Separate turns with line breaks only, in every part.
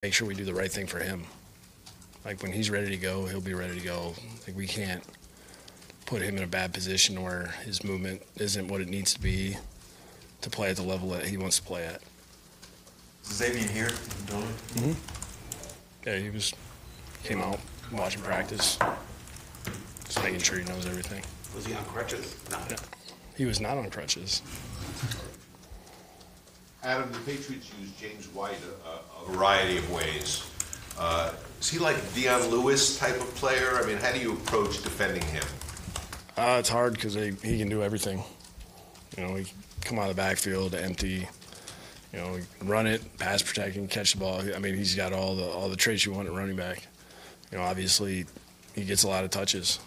make sure we do the right thing for him. Like, when he's ready to go, he'll be ready to go. Like, we can't put him in a bad position where his movement isn't what it needs to be to play at the level that he wants to play at.
Xavier here,
Mm-hmm. Yeah, came out, watching practice, just making sure he knows everything.
Was he on crutches? No.
Yeah. He was not on crutches.
Adam, the Patriots use James White a variety of ways. Is he like Deion Lewis type of player? I mean, how do you approach defending him?
It's hard because he can do everything. He can come out of the backfield, empty, run it, pass protecting, catch the ball. I mean, he's got all the traits you want at running back. Obviously, he gets a lot of touches,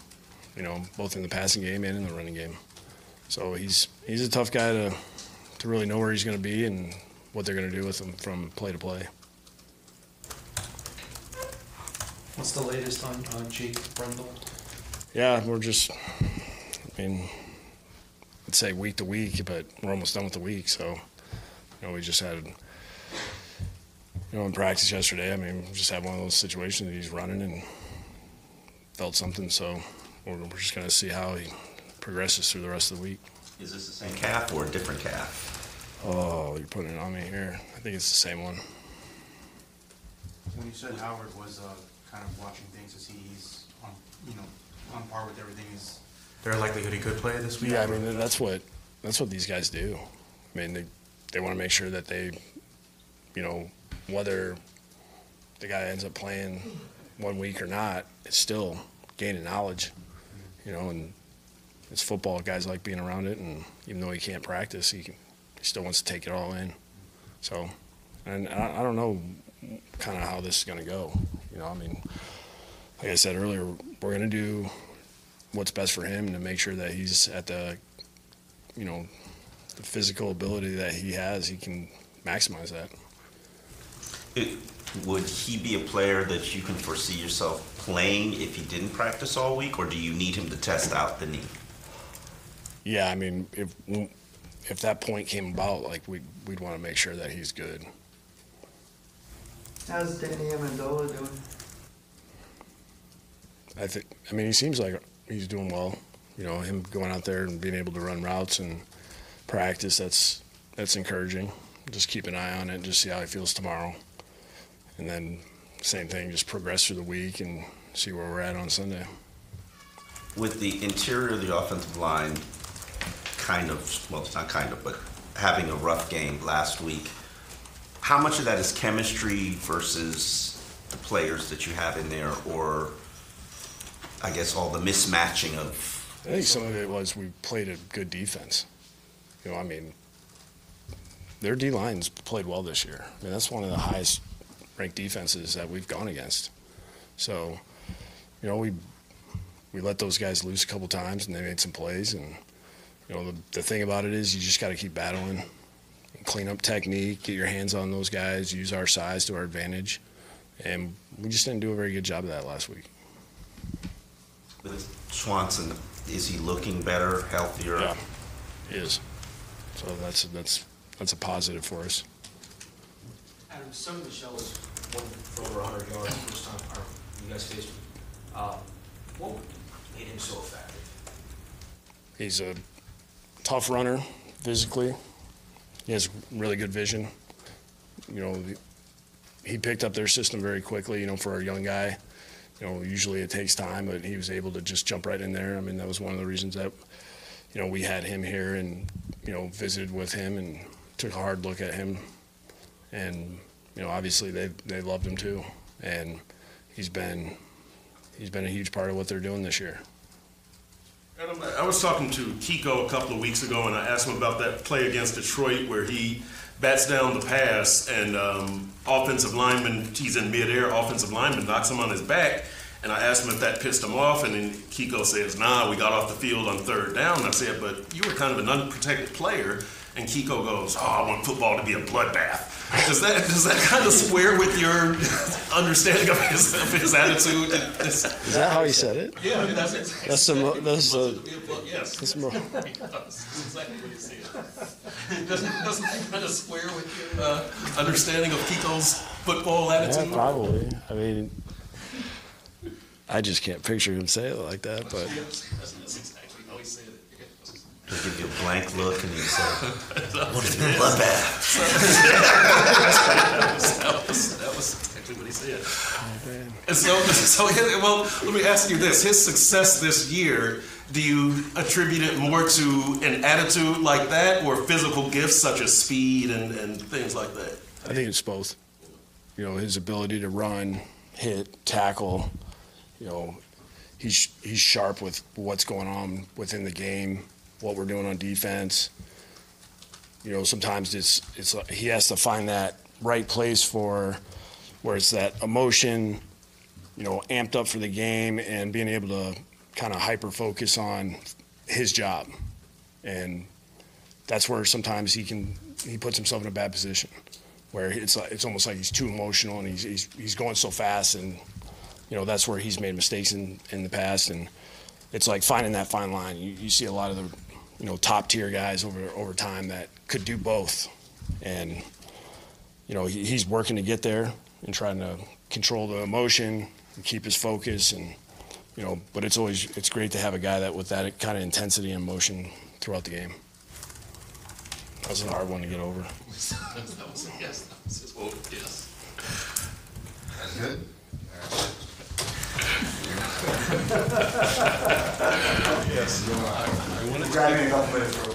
both in the passing game and in the running game. So he's a tough guy to really know where he's going to be and what they're going to do with him from play to play.
What's the latest on Jake Brendel?
Yeah, we're just, I'd say week to week, but we're almost done with the week. So, we just had, in practice yesterday, we just had one of those situations that he's running and felt something. So we're just going to see how he progresses through the rest of the week.
Is this the same calf or a different calf?
Oh, you're putting it on me here. I think it's the same one.
When you said Howard was kind of watching things to see he's on par with everything, is there a likelihood he could play this week?
Yeah, that's what these guys do. They want to make sure that they, whether the guy ends up playing 1 week or not, it's still gaining knowledge, and it's football. Guys like being around it, and even though he can't practice, he still wants to take it all in. So, and I don't know kind of how this is going to go. Like I said earlier, we're going to do what's best for him to make sure that he's at the physical ability that he has. He can maximize that.
Would he be a player that you can foresee yourself playing if he didn't practice all week, or do you need him to test out the knee?
Yeah, if that point came about, we'd want to make sure that he's good.
How's Danny Amendola doing?
He seems like he's doing well. Him going out there and being able to run routes and practice, that's encouraging. Just keep an eye on it and just see how he feels tomorrow. And then same thing, just progress through the week and see where we're at on Sunday.
With the interior of the offensive line but having a rough game last week, how much of that is chemistry versus the players that you have in there, or I guess all the mismatching of?
I think some of it was we played a good defense. Their D-line's played well this year. That's one of the highest ranked defenses that we've gone against. So, we let those guys loose a couple times and they made some plays. And, the thing about it is you just got to keep battling, clean up technique, get your hands on those guys, use our size to our advantage. And we just didn't do a very good job of that last week.
With Swanson, is he looking better, healthier?
Yeah, he is. So that's a positive for us.
Adam, Sonny Michel is one for over 100 yards first time you guys faced him. What made him so effective?
He's a tough runner physically. He has really good vision. He picked up their system very quickly, for a young guy. Usually it takes time, but he was able to just jump right in there. That was one of the reasons that, we had him here and, visited with him and took a hard look at him. And, obviously they loved him too. And he's been a huge part of what they're doing this year.
Adam, I was talking to Kiko a couple of weeks ago, and I asked him about that play against Detroit where he bats down the pass, and offensive lineman, he's in midair, offensive lineman knocks him on his back, and I asked him if that pissed him off, and then Kiko says, nah, we got off the field on third down. And I said, but you were kind of an unprotected player, and Kiko goes, I want football to be a bloodbath. Does that kind of square with your understanding of his attitude?
Is that how he said it?
Yeah, I mean, yes.
That's more.
That's exactly what he said. Doesn't that kind of square with your understanding of Kiko's football attitude?
Yeah, probably. I mean, I just can't picture him say it like that, but.
That's exactly how he said it.
He'll give you a blank look and he'll say, "What is your bloodbath?"
That was exactly what he said.
Oh, man.
And so, well, let me ask you this. His success this year, do you attribute it more to an attitude like that or physical gifts such as speed and things like that?
I think it's both. You know, his ability to run, hit, tackle. You know, he's sharp with what's going on within the game, what we're doing on defense. You know, sometimes it's he has to find that right place for where it's that emotion, you know, amped up for the game and being able to kind of hyper focus on his job. And that's where sometimes he puts himself in a bad position where it's almost like he's too emotional and he's going so fast, and you know, that's where he's made mistakes in the past. And it's like finding that fine line. You see a lot of the, you know, top tier guys over time that could do both. And, you know, he's working to get there and trying to control the emotion and keep his focus. And, you know, but it's great to have a guy that with that kind of intensity and emotion throughout the game. That was a hard one to get over.
That was a yes. That was his vote, yes.
That's good.
Yes.
I wanted to
Grabbing a couple minutes for